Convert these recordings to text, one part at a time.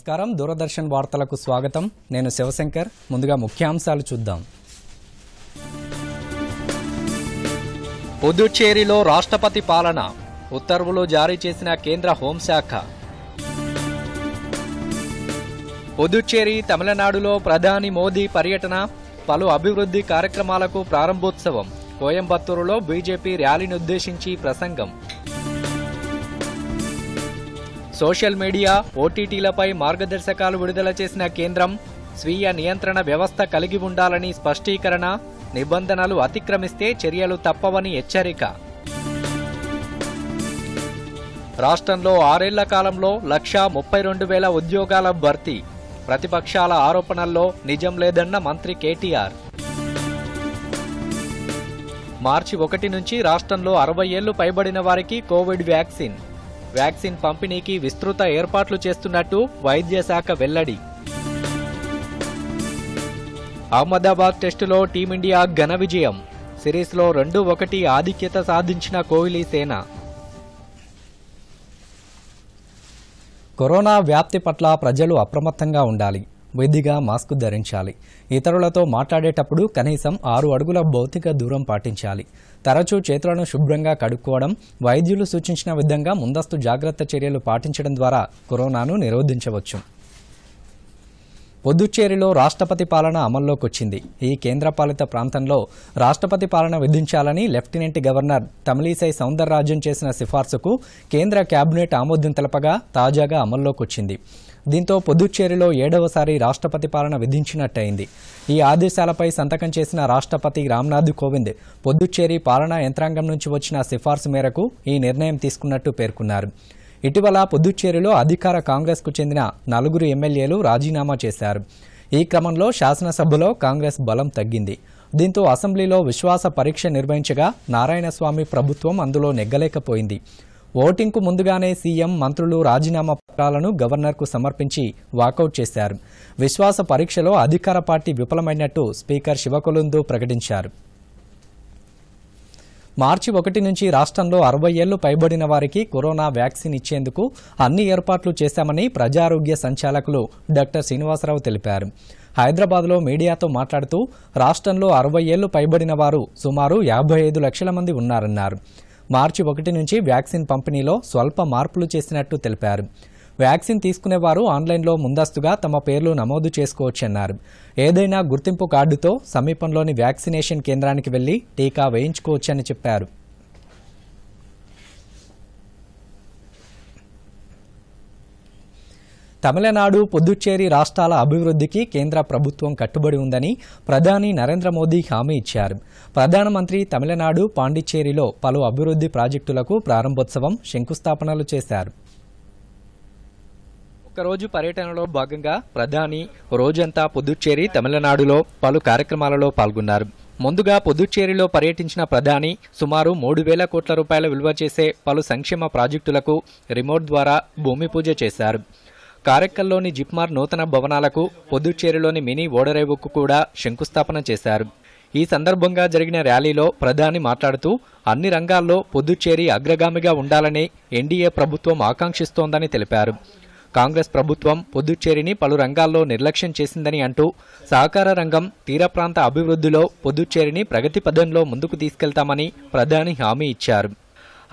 నమస్కారం దూరదర్శన్ వార్తలకు స్వాగతం నేను శివశంకర్ ముందుగా ముఖ్యాంశాలు చూద్దాం పుదుచ్చేరిలో రాష్ట్రపతి పాలన ఉత్తర్వులు జారీ చేసిన కేంద్ర హోంశాఖ పుదుచ్చేరి తమిళనాడులో ప్రధాని మోదీ పర్యటన పలు అభివృద్ధి కార్యక్రమాలకు ప్రారంభోత్సవం కోయంబత్తూరులో బీజేపీ ర్యాలీని ఉద్దేశించి ప్రసంగం సోషల్ మీడియా ఓటీటీలపై మార్గదర్శకాలు విడుదల చేసిన కేంద్రం స్వీయ నియంత్రణ వ్యవస్థ కలిగి ఉండాలని స్పష్టీకరణ నిబంధనలు అతిక్రమిస్తే చర్యలు తప్పవని హెచ్చరిక రాష్ట్రంలో 6 ఏళ్ల కాలంలో 1,32,000 ఉద్యోగాల భర్తీ ప్రతిపక్షాల ఆరోపణల్లో నిజం లేదన్న మంత్రి కేటీఆర్ మార్చి 1 నుంచి రాష్ట్రంలో 60 ఏళ్లు పైబడిన వారికి కోవిడ్ వ్యాక్సిన్ పంపిణీకి విస్తృత ఏర్పాట్లు చేస్తున్నట్టు వైద్య శాఖ వెల్లడి అహ్మదాబాద్ టెస్టులో టీమిండియా ఘన విజయం సిరీస్లో 2-1 ఆధిక్యత సాధించిన కోహ్లీ సేన కరోనా వ్యాప్తి పట్ల ప్రజలు అప్రమత్తంగా ఉండాలి విధిగా మాస్క్ ధరించాలి ఇతరులతో మాట్లాడేటప్పుడు కనీసం 6 అడుగుల భౌతిక దూరం పాటించాలి తరచూ చేతులను శుభ్రంగా కడుక్కోవడం వైద్యులు సూచించిన విధంగా ముందస్తు జాగ్రత్త చర్యలు పాటించడం ద్వారా కరోనాను నిరోధించవచ్చు పుదుచ్చేరిలో రాష్ట్రపతి పాలన అమల్లోకి వచ్చింది ఈ కేంద్రపాలిత ప్రాంతంలో రాష్ట్రపతి పాలన విధించాలని లెఫ్టినెంట్ గవర్నర్ తమిళిసై సౌందరరాజన్ చేసిన సిఫార్సుకు కేంద్ర కేబినెట్ ఆమోదం తెలపగా తాజాగా అమల్లోకి వచ్చింది దీంతో పుదుచ్చేరిలో 7వసారి రాష్ట్రపతి పాలన విధించినట్టయింది ఈ ఆదేశాలపై సంతకం చేసిన రాష్ట్రపతి రామ్నాథ్ కోవింద్ పుదుచ్చేరి పాలనా యంత్రాంగం నుంచి వచ్చిన సిఫార్సు మేరకు ఈ నిర్ణయం తీసుకున్నట్టు పేర్కొన్నారు ఇటీవల పుదుచ్చేరిలో అధికార కాంగ్రెస్కు చెందిన 4 ఎమ్మెల్యేలు రాజీనామా చేశారు ఈ క్రమంలో శాసనసభలో కాంగ్రెస్ బలం తగ్గింది దీంతో అసెంబ్లీలో విశ్వాస పరీక్ష నిర్వహించగా నారాయణస్వామి ప్రభుత్వం అందులో నెగ్గలేకపోయింది ఓటింగ్కు ముందుగానే సీఎం మంత్రులు రాజీనామా పత్రాలను గవర్నర్కు సమర్పించి వాకౌట్ చేశారు విశ్వాస పరీక్షలో అధికార పార్టీ విఫలమైనట్టు స్పీకర్ శివకొలుందు ప్రకటించారు మార్చి 1 నుంచి రాష్ట్రంలో 60 ఏళ్లు పైబడిన వారికి కరోనా వ్యాక్సిన్ ఇచ్చేందుకు అన్ని ఏర్పాట్లు చేశామని ప్రజారోగ్య సంచాలకులు డాక్టర్ శ్రీనివాసరావు తెలిపారు హైదరాబాద్లో మీడియాతో మాట్లాడుతూ రాష్ట్రంలో 60 ఏళ్లు పైబడిన వారు సుమారు 55 లక్షల మంది ఉన్నారన్నారు మార్చి 1 నుంచి వ్యాక్సిన్ పంపిణీలో స్వల్ప మార్పులు చేసినట్టు తెలిపారు వ్యాక్సిన్ తీసుకునేవారు ఆన్లైన్లో ముందస్తుగా తమ పేర్లు నమోదు చేసుకోవచ్చన్నారు ఏదైనా గుర్తింపు కార్డుతో సమీపంలోని వ్యాక్సినేషన్ కేంద్రానికి వెళ్లి టీకా వేయించుకోవచ్చని చెప్పారు తమిళనాడు పుదుచ్చేరి రాష్ట్రాల అభివృద్ధికి కేంద్ర ప్రభుత్వం కట్టుబడి ఉందని ప్రధాని నరేంద్ర మోదీ హామీ ఇచ్చారు ప్రధానమంత్రి తమిళనాడు పాండిచ్చేరిలో పలు అభివృద్ధి ప్రాజెక్టులకు ప్రారంభోత్సవం శంకుస్థాపనలు చేశారు ఒకరోజు పర్యటనలో భాగంగా ప్రధాని రోజంతా పుదుచ్చేరి తమిళనాడులో పలు కార్యక్రమాలలో పాల్గొన్నారు ముందుగా పుదుచ్చేరిలో పర్యటించిన ప్రధాని సుమారు 3,000 కోట్ల రూపాయల విలువ చేసే పలు సంక్షేమ ప్రాజెక్టులకు రిమోట్ ద్వారా భూమి పూజ చేశారు కారెక్కల్లోని జిప్మార్ నూతన భవనాలకు పుదుచ్చేరిలోని మినీ ఓడరేవుకు కూడా శంకుస్థాపన చేశారు ఈ సందర్భంగా జరిగిన ర్యాలీలో ప్రధాని మాట్లాడుతూ అన్ని రంగాల్లో పుదుచ్చేరి అగ్రగామిగా ఉండాలని ఎన్డీఏ ప్రభుత్వం ఆకాంక్షిస్తోందని తెలిపారు కాంగ్రెస్ ప్రభుత్వం పుదుచ్చేరిని పలు రంగాల్లో నిర్లక్ష్యం చేసిందని అంటూ సహకార రంగం తీర ప్రాంత అభివృద్ధిలో పుదుచ్చేరిని ప్రగతి పథంలో ముందుకు తీసుకెళ్తామని ప్రధాని హామీ ఇచ్చారు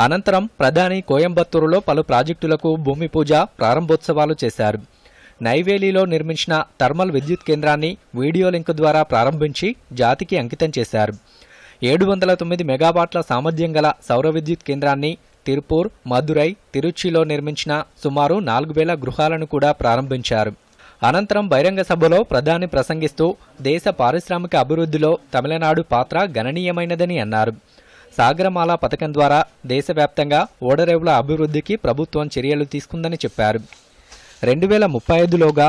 అనంతరం ప్రధాని కోయంబత్తూరులో పలు ప్రాజెక్టులకు భూమి పూజ ప్రారంభోత్సవాలు చేశారు నైవేలిలో నిర్మించిన థర్మల్ విద్యుత్ కేంద్రాన్ని వీడియో లింక్ ద్వారా ప్రారంభించి జాతికి అంకితం చేశారు 709 మెగావాట్ల సామర్థ్యం గల సౌర విద్యుత్ కేంద్రాన్ని తిరుపూర్ మదురై తిరుచిలో నిర్మించిన సుమారు 4,000 గృహాలను కూడా ప్రారంభించారు అనంతరం బహిరంగ సభలో ప్రధాని ప్రసంగిస్తూ దేశ పారిశ్రామిక అభివృద్ధిలో తమిళనాడు పాత్ర గణనీయమైనదని అన్నారు సాగరమాల పథకం ద్వారా దేశవ్యాప్తంగా ఓడరేవుల అభివృద్ధికి ప్రభుత్వం చర్యలు తీసుకుందని చెప్పారు 2035లోగా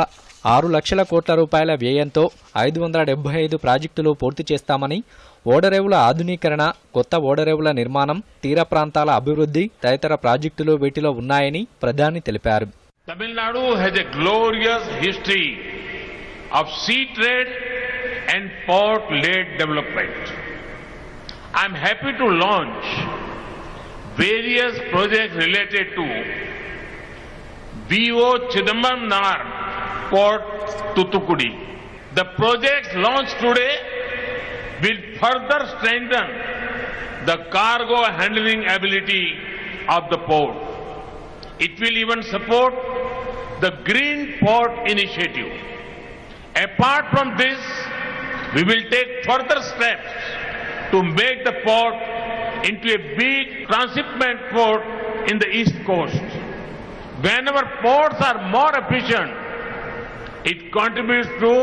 6 లక్షల కోట్ల రూపాయల వ్యయంతో 575 ప్రాజెక్టులు పూర్తి చేస్తామని ఓడరేవుల ఆధునీకరణ కొత్త ఓడరేవుల నిర్మాణం తీర ప్రాంతాల అభివృద్ధి తదితర ప్రాజెక్టులు వీటిలో ఉన్నాయని ప్రధాని తెలిపారు Tamil Nadu has a glorious history of sea trade and port led development I am happy to launch various projects related to BO Chidambaram Port Thoothukudi. The project launched today will further strengthen the cargo handling ability of the port. It will even support the Green Port Initiative. Apart from this, we will take further steps to make the port into a big transshipment port in the East Coast. Whenever ports are more efficient, it contributes to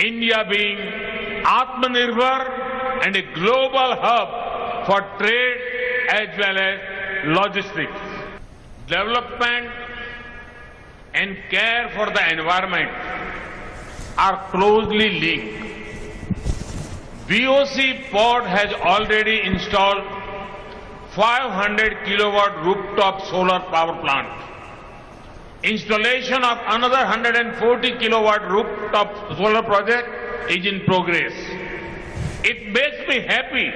India being Atmanirbhar and a global hub for trade as well as logistics. Development and care for the environment are closely linked. VOC Port has already installed 500 kilowatt rooftop solar power plant. Installation of another 140 kilowatt rooftop solar project is in progress. It makes me happy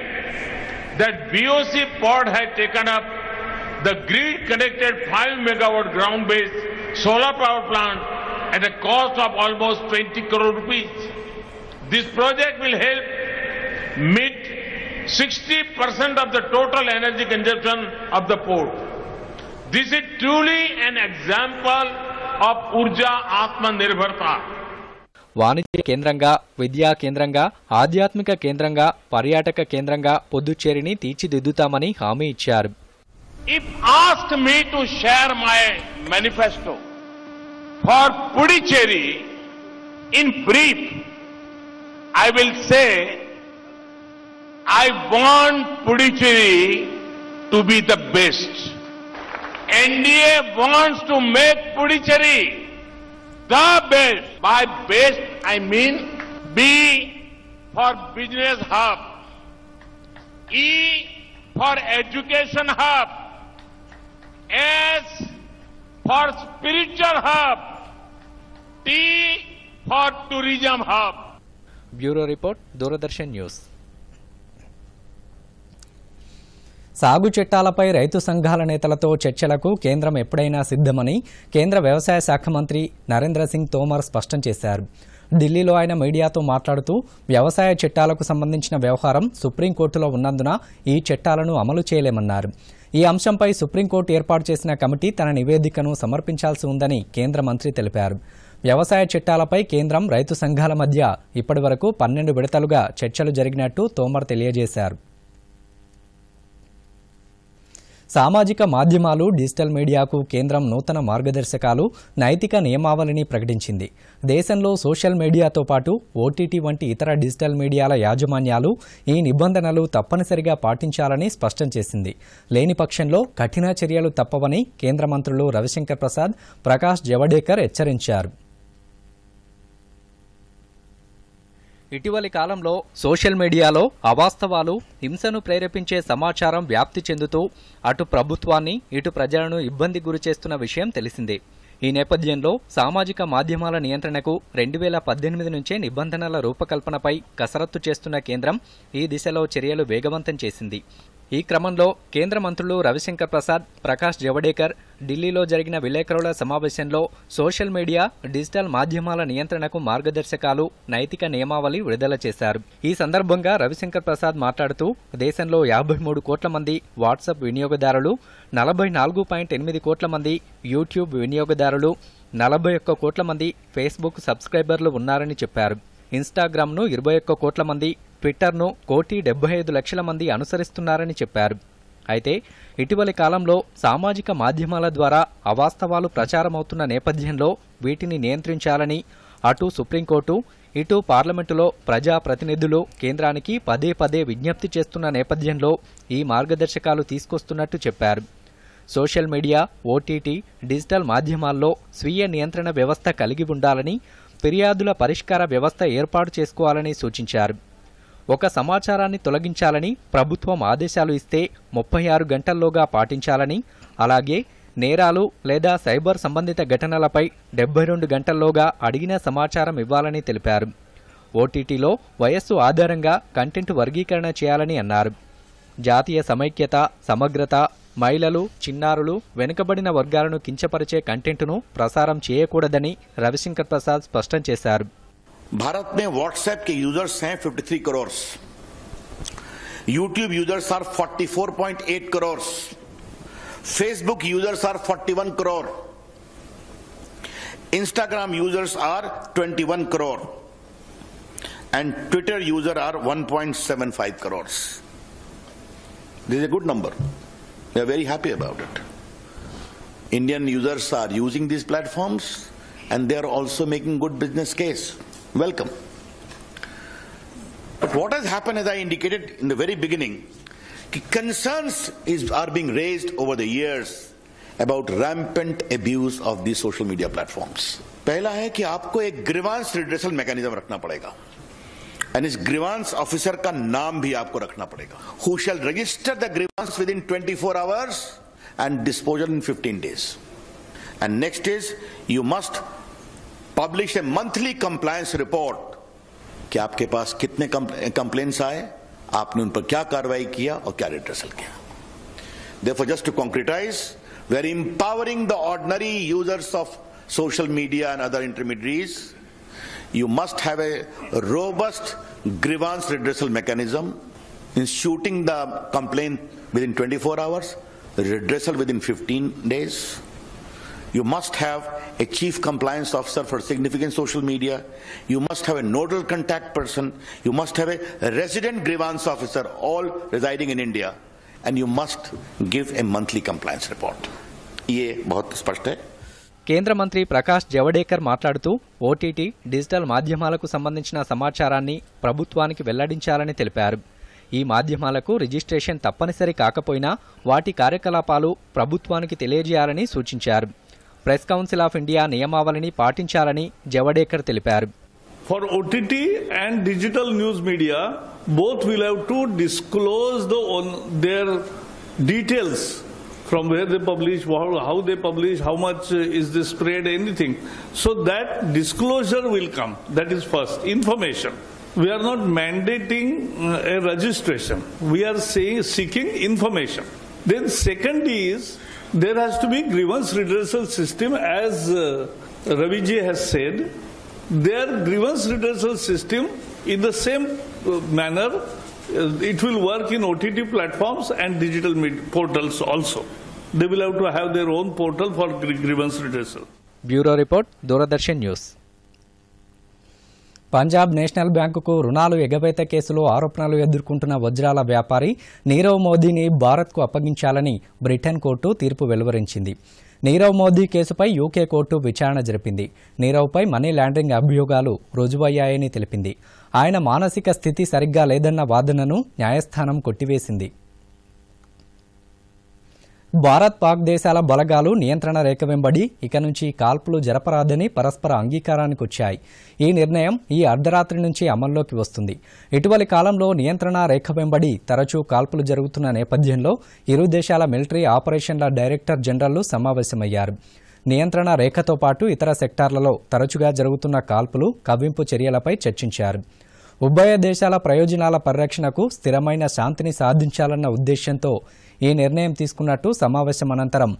that VOC Port has taken up the grid-connected 5 megawatt ground-based solar power plant at a cost of almost 20 crore rupees. This project will help meet 60% of the total energy consumption of the port. This is truly an example of Urja Atmanirbharta. వాణిజ్య కేంద్రంగా, విద్యా కేంద్రంగా, ఆధ్యాత్మిక కేంద్రంగా, పర్యాటక కేంద్రంగా పుదుచ్చేరిని తీర్చిదిద్దుతామని హామీ ఇచ్చారు. If asked me to share my manifesto for Puducherry in brief, I will say I want Puducherry to be the best. NDA wants to make Puducherry the best. By best, I mean B for business hub, E for education hub, S for spiritual hub, T for tourism hub. Bureau report, Doordarshan news. సాగు చట్టాలపై రైతు సంఘాల నేతలతో చర్చలకు కేంద్రం ఎప్పుడైనా సిద్ధమని కేంద్ర వ్యవసాయ శాఖ మంత్రి నరేంద్ర సింగ్ తోమర్ స్పష్టం చేశారు. ఢిల్లీలో ఆయన మీడియాతో మాట్లాడుతూ వ్యవసాయ చట్టాలకు సంబంధించిన వ్యవహారం సుప్రీంకోర్టులో ఉన్నందున ఈ చట్టాలను అమలు చేయలేమన్నారు. ఈ అంశంపై సుప్రీంకోర్టు ఏర్పాటు చేసిన కమిటీ తన నివేదికను సమర్పించాల్సి ఉందని కేంద్ర మంత్రి తెలిపారు. వ్యవసాయ చట్టాలపై కేంద్రం, రైతు సంఘాల మధ్య ఇప్పటివరకు 12 విడతలుగా చర్చలు జరిగినట్టు తోమర్ తెలియజేశారు. సామాజిక మాధ్యమాలు, డిజిటల్ మీడియాకు కేంద్రం నూతన మార్గదర్శకాలు, నైతిక నియమావళిని ప్రకటించింది. దేశంలో సోషల్ మీడియాతో పాటు ఓటీటీ వంటి ఇతర డిజిటల్ మీడియాల యాజమాన్యాలు ఈ నిబంధనలు తప్పనిసరిగా పాటించాలని స్పష్టం చేసింది. లేని పక్షంలో కఠిన చర్యలు తప్పవని కేంద్ర మంత్రులు రవిశంకర్ ప్రసాద్, ప్రకాష్ జవడేకర్ హెచ్చరించారు. ఇటీవలి కాలంలో సోషల్ మీడియాలో అవాస్తవాలు, హింసను ప్రేరేపించే సమాచారం వ్యాప్తి చెందుతూ అటు ప్రభుత్వాన్ని, ఇటు ప్రజలను ఇబ్బంది గురిచేస్తున్న విషయం తెలిసిందే. ఈ నేపథ్యంలో సామాజిక మాధ్యమాల నియంత్రణకు 2018 నుంచే నిబంధనల రూపకల్పనపై కసరత్తు చేస్తున్న కేంద్రం ఈ దిశలో చర్యలు వేగవంతం చేసింది. ఈ క్రమంలో కేంద్ర మంత్రులు రవిశంకర్ ప్రసాద్, ప్రకాష్ జవడేకర్ ఢిల్లీలో జరిగిన విలేకరుల సమావేశంలో సోషల్ మీడియా, డిజిటల్ మాధ్యమాల నియంత్రణకు మార్గదర్శకాలు, నైతిక నియమావళి విడుదల చేశారు. ఈ సందర్భంగా రవిశంకర్ ప్రసాద్ మాట్లాడుతూ దేశంలో 53 కోట్ల మంది వాట్సాప్ వినియోగదారులు, 44.8 కోట్ల మంది యూట్యూబ్ వినియోగదారులు, 41 కోట్ల మంది ఫేస్బుక్ సబ్స్క్రైబర్లు ఉన్నారని చెప్పారు. ఇన్స్టాగ్రామ్ను 21 కోట్ల మంది, ట్విట్టర్ను 1,75,00,000 మంది అనుసరిస్తున్నారని చెప్పారు. అయితే ఇటీవలి కాలంలో సామాజిక మాధ్యమాల ద్వారా అవాస్తవాలు ప్రచారమవుతున్న నేపథ్యంలో వీటిని నియంత్రించాలని అటు సుప్రీంకోర్టు, ఇటు పార్లమెంటులో ప్రజాప్రతినిధులు కేంద్రానికి పదే విజ్ఞప్తి చేస్తున్న నేపథ్యంలో ఈ మార్గదర్శకాలు తీసుకొస్తున్నట్టు చెప్పారు. సోషల్ మీడియా, ఓటీటీ, డిజిటల్ మాధ్యమాల్లో స్వీయ నియంత్రణ వ్యవస్థ కలిగి ఉండాలని, ఫిర్యాదుల పరిష్కార వ్యవస్థ ఏర్పాటు చేసుకోవాలని సూచించారు. ఒక సమాచారాన్ని తొలగించాలని ప్రభుత్వం ఆదేశాలు ఇస్తే 36 గంటల్లోగా పాటించాలని, అలాగే నేరాలు లేదా సైబర్ సంబంధిత ఘటనలపై 72 గంటల్లోగా అడిగిన సమాచారం ఇవ్వాలని తెలిపారు. ఓటీటీలో వయస్సు ఆధారంగా కంటెంట్ వర్గీకరణ చేయాలని అన్నారు. జాతీయ సమైక్యత, సమగ్రత, మహిళలు, చిన్నారులు, వెనుకబడిన వర్గాలను కించపరిచే కంటెంట్ను ప్రసారం చేయకూడదని రవిశంకర్ ప్రసాద్ స్పష్టం చేశారు. भारत में व्हाट्सएप के यूजर्स हैं 53 crore, YouTube users are 44.8 crore, Facebook users are 41 crore, Instagram users are 21 crore and Twitter user are 1.75 crores. This is a good number. We are very happy about it. Indian users are using these platforms and they are also making good business case. Welcome. But what has happened, as I indicated in the very beginning, concerns are being raised over the years about rampant abuse of these social media platforms. पहला है कि आपको एक grievance redressal mechanism रखना पड़ेगा and इस grievance officer का नाम भी आपको रखना पड़ेगा, who shall register the grievance within 24 hours and disposal in 15 days. And next is you must publish a monthly compliance report कि आपके पास कितने कंप्लेंट्स आए, आपने उन पर क्या कार्रवाई किया और क्या रिड्रेसल किया. Therefore, just to concretize, we are empowering the ordinary users of social media and other intermediaries. You must have a robust grievance redressal mechanism, instituting the complaint within 24 hours, redressal within 15 days. You must have a chief compliance officer for significant social media. You must have a nodal contact person. You must have a resident grievance officer, all residing in India. And you must give a monthly compliance report. ये बहुत स्पष्ट है. కేంద్ర మంత్రి ప్రకాష్ జవడేకర్ మాట్లాడుతూ OTT, digital మాధ్యమాలకు సంబంధించిన సమాచారాన్ని ప్రభుత్వానికి వెల్లడించాలని తెలిపారు. ఈ మాధ్యమాలకు రిజిస్ట్రేషన్ తప్పనిసరి కాకపోయినా వాటి కార్యకలాపాలు ప్రభుత్వానికి తెలియజేయాలని సూచించారు. ప్రెస్ కౌన్సిల్ ఆఫ్ ఇండియా నియమావళిని పాటించాలని జవడేకర్ తెలిపారు. For OTT and digital news media, both will have to disclose their details from where they publish, how they publish, how much is the spread, anything. So that disclosure will come. That is first. Information. We are not mandating a registration. We are seeking information. Then second is, there has to be grievance redressal system, as Raviji has said. Their grievance redressal system, in the same manner, it will work in OTT platforms and digital portals also. They will have to have their own portal for grievance redressal. Bureau report, Doordarshan news. Punjab national బ్యాంకుకు రుణాలు ఎగవేత కేసులో ఆరోపణలు ఎదుర్కొంటున్న వజ్రాల వ్యాపారి నీరవ్ మోదీని భారత్కు అప్పగించాలని బ్రిటన్ కోర్టు తీర్పు వెలువరించింది. నీరవ్ మోదీ కేసుపై యూకే కోర్టు విచారణ జరిపింది. నీరవ్పై మనీ లాండరింగ్ అభియోగాలు రుజువయ్యాయని తెలిపింది. ఆయన మానసిక స్థితి సరిగ్గా లేదన్న వాదనను న్యాయస్థానం కొట్టివేసింది. భారత్ పాక్ దేశాల బలగాలు నియంత్రణ రేఖ వెంబడి ఇక నుంచి కాల్పులు జరపరాదని పరస్పర అంగీకారానికొచ్చాయి. ఈ నిర్ణయం ఈ అర్ధరాత్రి నుంచి అమల్లోకి వస్తుంది. ఇటీవలి కాలంలో నియంత్రణ రేఖ వెంబడి తరచూ కాల్పులు జరుగుతున్న నేపథ్యంలో ఇరు దేశాల మిలిటరీ ఆపరేషన్ల డైరెక్టర్ జనరల్లు సమావేశమయ్యారు. నియంత్రణ రేఖతో పాటు ఇతర సెక్టార్లలో తరచుగా జరుగుతున్న కాల్పులు, కవ్వింపు చర్యలపై చర్చించారు. ఉభయ దేశాల ప్రయోజనాల పరిరక్షణకు స్థిరమైన శాంతిని సాధించాలన్న ఉద్దేశ్యంతో ఈ నిర్ణయం తీసుకున్నట్టు సమావేశం అనంతరం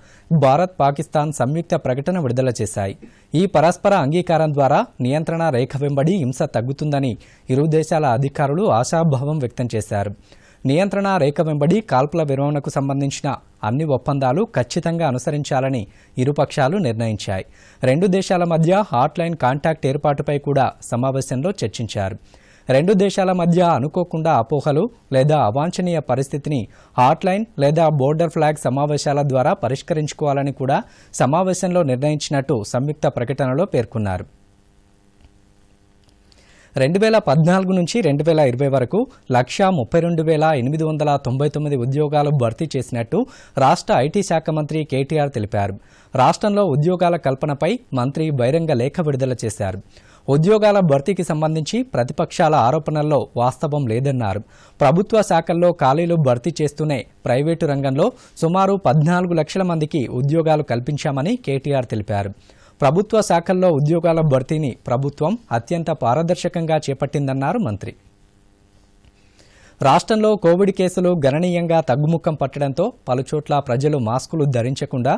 భారత్, పాకిస్తాన్ సంయుక్త ప్రకటన విడుదల చేశాయి. ఈ పరస్పర అంగీకారం ద్వారా నియంత్రణ రేఖ వెంబడి హింస తగ్గుతుందని ఇరు దేశాల అధికారులు ఆశాభావం వ్యక్తం చేశారు. నియంత్రణ రేఖ వెంబడి కాల్పుల విరమణకు సంబంధించిన అన్ని ఒప్పందాలు ఖచ్చితంగా అనుసరించాలని ఇరుపక్షాలు నిర్ణయించాయి. రెండు దేశాల మధ్య హాట్లైన్ కాంటాక్ట్ ఏర్పాటుపై కూడా సమావేశంలో చర్చించారు. రెండు దేశాల మధ్య అనుకోకుండా అపోహలు లేదా అవాంఛనీయ పరిస్థితిని హాట్లైన్ లేదా బోర్డర్ ఫ్లాగ్ సమావేశాల ద్వారా పరిష్కరించుకోవాలని కూడా సమావేశంలో నిర్ణయించినట్టు సంయుక్త ప్రకటనలో పేర్కొన్నారు. 2014 నుంచి 2020 వరకు 132,899 ఉద్యోగాలు భర్తీ చేసినట్టు రాష్ట్ర ఐటీ శాఖ మంత్రి కేటీఆర్ తెలిపారు. రాష్ట్రంలో ఉద్యోగాల కల్పనపై మంత్రి బహిరంగ లేఖ విడుదల చేశారు. ఉద్యోగాల భర్తీకి సంబంధించి ప్రతిపక్షాల ఆరోపణల్లో వాస్తవం లేదన్నారు. ప్రభుత్వ శాఖల్లో ఖాళీలు భర్తీ చేస్తూనే ప్రైవేటు రంగంలో సుమారు 14 లక్షల మందికి ఉద్యోగాలు కల్పించామని కేటీఆర్ తెలిపారు. ప్రభుత్వ శాఖల్లో ఉద్యోగాల భర్తీని ప్రభుత్వం అత్యంత పారదర్శకంగా చేపట్టిందన్నారు మంత్రి. రాష్ట్రంలో కోవిడ్ కేసులు గణనీయంగా తగ్గుముఖం పట్టడంతో పలుచోట్ల ప్రజలు మాస్కులు ధరించకుండా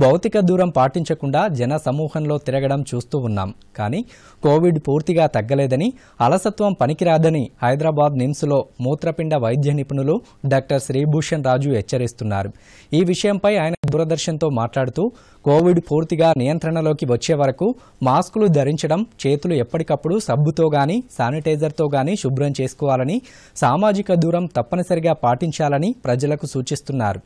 భౌతిక దూరం పాటించకుండా జన సమూహంలో తిరగడం చూస్తూ ఉన్నాం. కానీ కోవిడ్ పూర్తిగా తగ్గలేదని, అలసత్వం పనికిరాదని హైదరాబాద్ నిమ్స్లో మూత్రపిండ వైద్య నిపుణులు డాక్టర్ శ్రీభూషణ్ రాజు హెచ్చరిస్తున్నారు. ఈ విషయంపై ఆయన దూరదర్శన్తో మాట్లాడుతూ కోవిడ్ పూర్తిగా నియంత్రణలోకి వచ్చే వరకు మాస్కులు ధరించడం, చేతులు ఎప్పటికప్పుడు సబ్బుతో గాని శానిటైజర్తో గాని శుభ్రం చేసుకోవాలని, సామాజిక దూరం తప్పనిసరిగా పాటించాలని ప్రజలకు సూచిస్తున్నారు.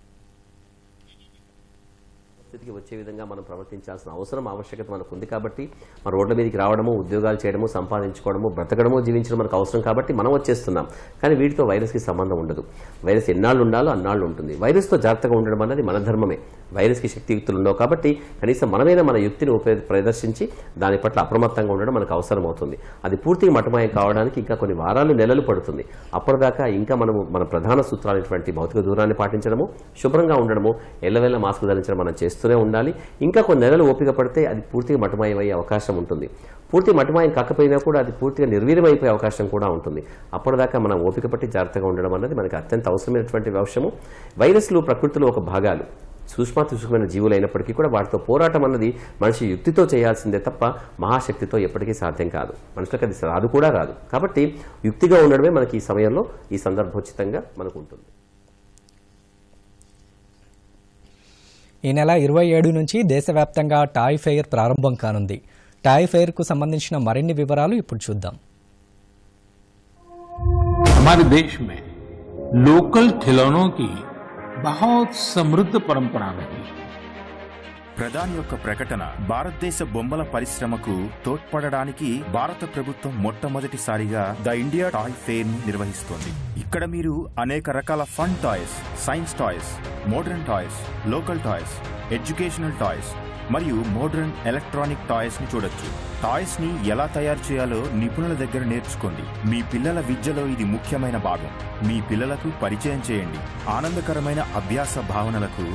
స్థితికి వచ్చే విధంగా మనం ప్రవర్తించాల్సిన అవసరం ఆవశ్యకత మనకు ఉంది కాబట్టి మన రోడ్ల మీదకి రావడము, ఉద్యోగాలు చేయడము, సంపాదించుకోవడము, బ్రతకడము, జీవించడం మనకు అవసరం కాబట్టి మనం వచ్చేస్తున్నాం. కానీ వీటితో వైరస్కి సంబంధం ఉండదు. వైరస్ ఎన్నాళ్ళు ఉండాలో అన్నాళ్ళు ఉంటుంది. వైరస్తో జాగ్రత్తగా ఉండడం అన్నది మన ధర్మమే. వైరస్కి శక్తియుక్తులు ఉండవు కాబట్టి కనీసం మనమైనా మన యుక్తిని ప్రదర్శించి దాని పట్ల అప్రమత్తంగా ఉండడం మనకు అవసరం అవుతుంది. అది పూర్తిగా మటమాయం కావడానికి ఇంకా కొన్ని వారాలు, నెలలు పడుతుంది. అప్పటిదాకా ఇంకా మనము మన ప్రధాన సూత్రాలైనటువంటి భౌతిక దూరాన్ని పాటించడము, శుభ్రంగా ఉండడము, ఎల్లవేళ మాస్క్ ధరించడం మనం చేస్తూనే ఉండాలి. ఇంకా కొన్ని నెలలు ఓపిక పడితే అది పూర్తిగా మటమాయం అయ్యే అవకాశం ఉంటుంది. పూర్తి మటమాయం కాకపోయినా కూడా అది పూర్తిగా నిర్వీర్యమైపోయే అవకాశం కూడా ఉంటుంది. అప్పటిదాకా మనం ఓపిక పట్టి జాగ్రత్తగా ఉండడం అన్నది మనకి అత్యంత అవసరమైనటువంటి అంశము. వైరస్లు ప్రకృతిలో ఒక భాగాలు, సూక్ష్మమైన జీవులు అయినప్పటికీ కూడా వాటితో పోరాటం అన్నది మనిషి యుక్తితో చేయాల్సిందే తప్ప మహాశక్తితో ఎప్పటికీ సాధ్యం కాదు. మనుషులకు అది రాదు కూడా రాదు. కాబట్టి యుక్తిగా ఉండడమే మనకి ఈ సమయంలో, ఈ సందర్భోచితంగా మనకు ఉంటుంది. ఈ నెల 27 నుంచి దేశవ్యాప్తంగా టాయ్ ఫెయిర్ ప్రారంభం కానుంది. టాయ్ ఫెయిర్కు సంబంధించిన మరిన్ని వివరాలు ఇప్పుడు చూద్దాం. हमारे देश में लोकल खिलौनों की बहुत समृद्ध परंपरा रही है. ప్రధాని యొక్క ప్రకటన భారతదేశ బొమ్మల పరిశ్రమకు తోడ్పడడానికి భారత ప్రభుత్వం మొట్టమొదటిసారిగా ద ఇండియా టాయ్ ఫెయిర్ ని నిర్వహిస్తోంది. ఇక్కడ మీరు అనేక రకాల fun toys, science toys, modern toys, local toys, educational toys మరియు మోడర్న్ ఎలక్ట్రానిక్ టాయ్స్ ని చూడొచ్చు. టాయ్స్ ని ఎలా తయారు చేయాలో నిపుణుల దగ్గర నేర్చుకోండి. మీ పిల్లల విద్యలో ఇది ముఖ్యమైన భాగం. మీ పిల్లలకు పరిచయం చేయండి. ఆనందకరమైన అభ్యాస భావనలకు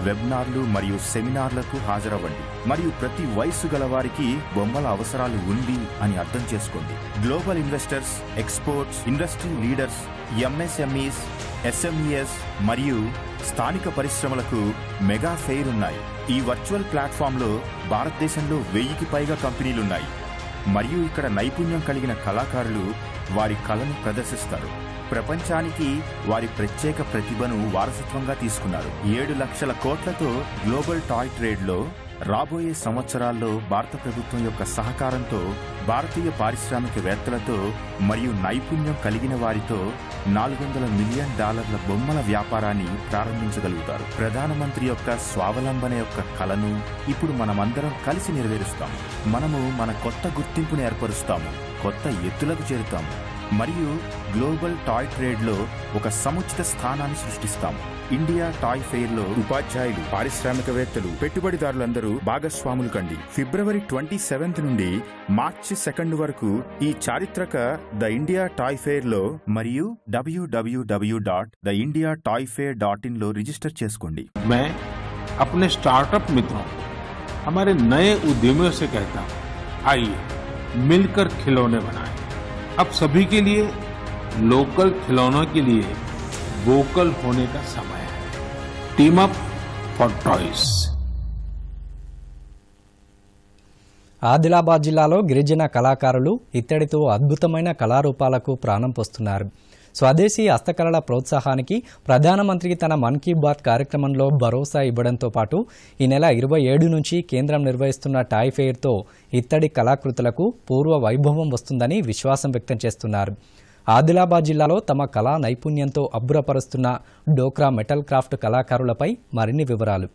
వెబినార్లు మరియు సెమినార్లకు హాజరవ్వండి. మరియు ప్రతి వయస్సు గల వారికి బొమ్మల అవసరాలు ఉంది అని అర్థం చేసుకోండి. Global investors, exports, industry leaders, MSMEs, SMES మరియు స్థానిక పరిశ్రమలకు మెగా ఫెయిర్ ఉన్నాయి. ఈ వర్చువల్ ప్లాట్ఫామ్ లో భారతదేశంలో 1000కి పైగా కంపెనీలున్నాయి మరియు ఇక్కడ నైపుణ్యం కలిగిన కళాకారులు వారి కళను ప్రదర్శిస్తారు. ప్రపంచానికి వారి ప్రత్యేక ప్రతిభను వారసత్వంగా తీసుకున్నారు. 7 లక్షల కోట్లతో గ్లోబల్ టాయ్ ట్రేడ్ లో రాబోయే సంవత్సరాల్లో భారత ప్రభుత్వం యొక్క సహకారంతో భారతీయ పారిశ్రామికవేత్తలతో మరియు నైపుణ్యం కలిగిన వారితో $400 మిలియన్ బొమ్మల వ్యాపారాన్ని ప్రారంభించగలుగుతారు. ప్రధానమంత్రి యొక్క స్వావలంబన యొక్క కలను ఇప్పుడు మనమందరం కలిసి నెరవేరుస్తాము. మనము మన కొత్త గుర్తింపును ఏర్పరుస్తాము, కొత్త ఎత్తులకు చేరుతాము మరియు గ్లోబల్ టాయ్ ట్రేడ్ లో ఒక సముచిత స్థానాన్ని సృష్టిస్తాము. ఇండియా టాయ్ ఫెయిర్ లో ఉపాధ్యాయులు, పారిశ్రామికవేత్తలు, పెట్టుబడిదారులందరూ భాగస్వాములు కండి. ఫిబ్రవరి 27 నుండి మార్చి 2 వరకు ఈ చారిత్రక ద ఇండియా టాయ్ ఫెయిర్ లో మరియు www.theindiatoyfair.in లో రిజిస్టర్ చేసుకోండి. मैं अपने स्टार्टअप मित्रों को, हमारे नए उद्यमियों से कहता हूँ, आइए मिलकर खिलौने बनाएं. अब सभी के लिए लोकल खिलौनों के लिए वोकल होने का समय है. Team up for toys. Adilabad జిల్లాలో గిరిజన కళాకారులు ఇత్తడితో అద్భుతమైన కళారూపాలకు ప్రాణం పోస్తున్నారు. స్వదేశీ హస్తకళల ప్రోత్సాహానికి ప్రధానమంత్రి తన మన్ కీ బాత్ కార్యక్రమంలో భరోసా ఇవ్వడంతో పాటు ఈ నెల 27 నుంచి కేంద్రం నిర్వహిస్తున్న టాయ్ ఫెయిర్తో ఇత్తడి కళాకృతులకు పూర్వ వైభవం వస్తుందని విశ్వాసం వ్యక్తం చేస్తున్నారు. ఆదిలాబాద్ జిల్లాలో తమ కళా నైపుణ్యంతో అబ్బురపరుస్తున్న డోక్రా మెటల్ క్రాఫ్ట్ కళాకారులపై మరిన్ని వివరాలు.